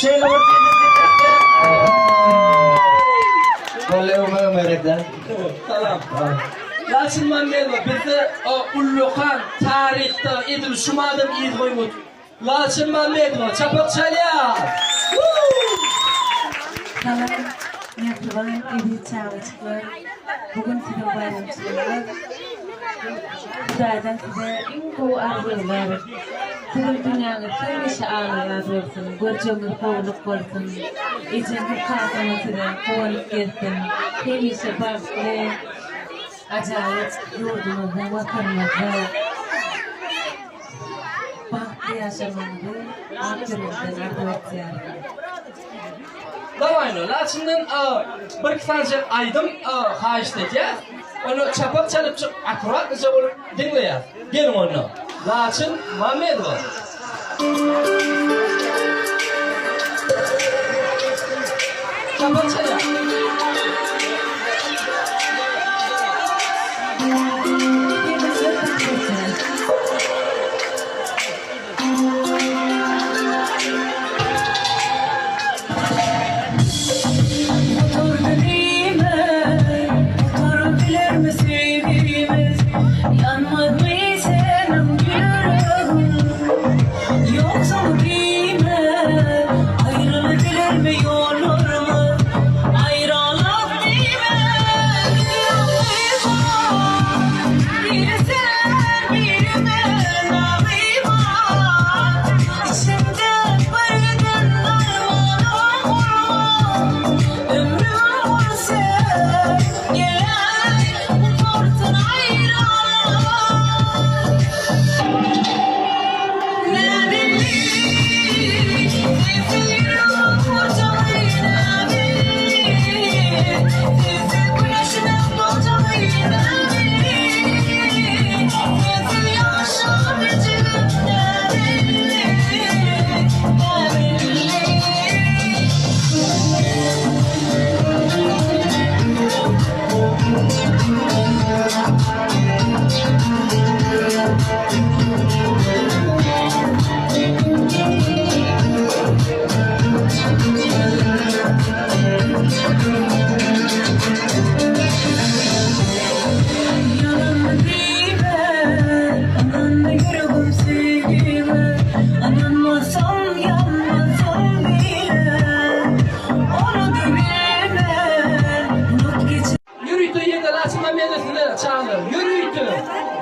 Şeyle Vallahi umarım öğretmen. Tamam. Lakin ben gelme. Bizi Ullukan tarihte edil şumadım iyi koymut. Lakin ben gelme. Çapak çalıyor. Salam, mehribon, evli çağrıcılar. Bugün size bayramçılar. Hudaydan size en koyu arzular. Sizin dünyanın tüm anılar olsun. Göreceğiniz kovuluk olsun. İçiniz kalkını size kovulluk gelsin. Hemişe baklı, acayip yurdunuzda, vatanınızda. Bahtlı yaşamanızı aklınızdan arzu etsin. Davayno. Lakin'den bir kısaca aydım haşteki. Onu çapak çalıp çık akkurat bize onu dinleyer. Gelin onu. Lakin Mehmet var. Çapak çalıyor.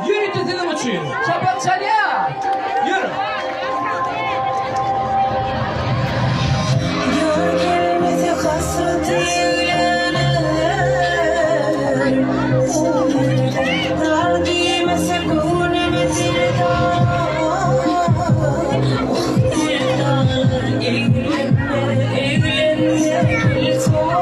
Yürütü dilim uçuyor. Çapak çalıyor. Yürü. Gölgemizi hasreti eyleler. Dar giymese gönlümüzü dar. Evlenme, evlenme, son.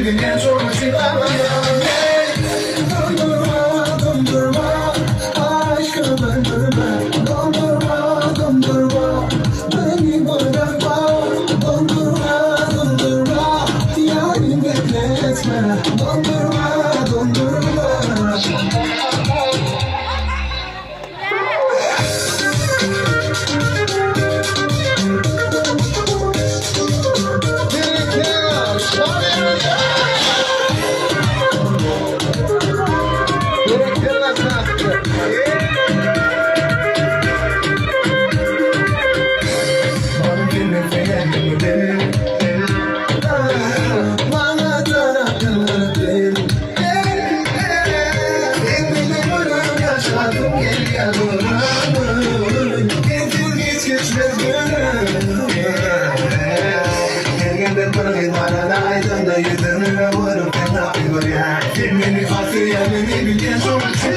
Yüreğime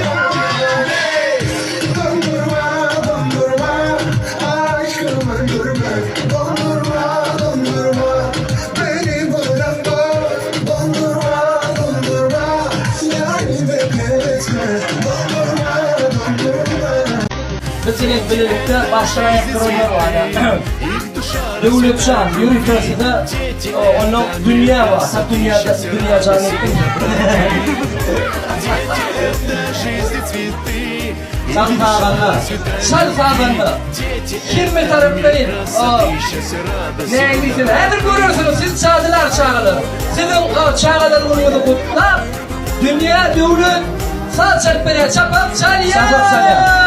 kan. Dondurma, dondurma, aşkımın durma. Dondurma, dondurma. Özünüz birlikte başlayan kurumlar var. Devletşan, yürütesinde onun dünya var. Ha dünyada dünya canlıdır. Şalfağanlar. 20 taraflayın. Neymişsin? Hemen görüyorsunuz siz çağdılar çağılır. Sizin çağılarınızı kutlar. Dünya, devlet, sağ çarpıya çapap çalıyor. Çapap çalıyor.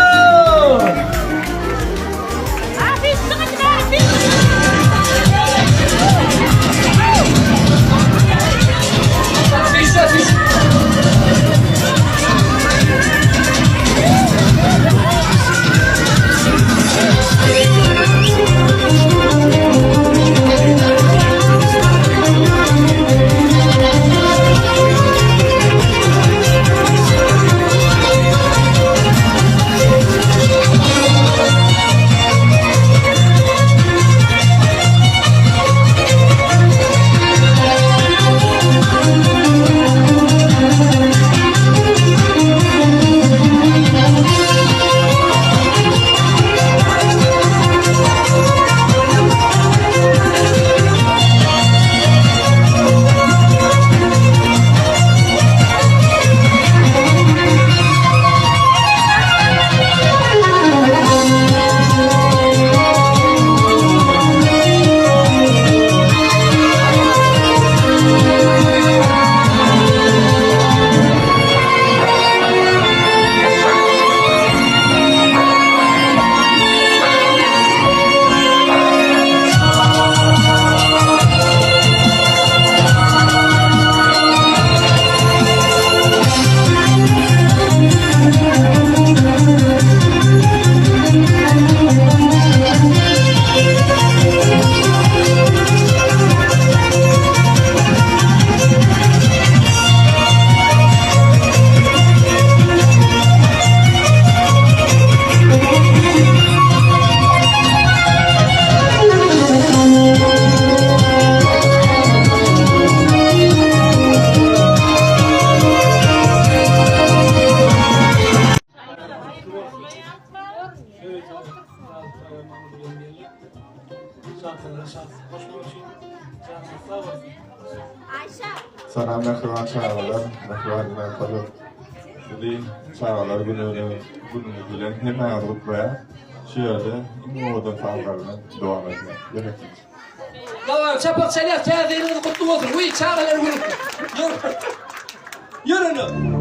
Salam mehriban çağrılar, mehriban kalıp. Şimdi çağrılar gününü bilen hemen alıp buraya şöyle umudan sağlarına devam etmek. Yönetmek. Tamam, çapak çalıyor, çağırlarınızı kutlu olsun. Uy, çağırlar vurun. Yürü. Yürü.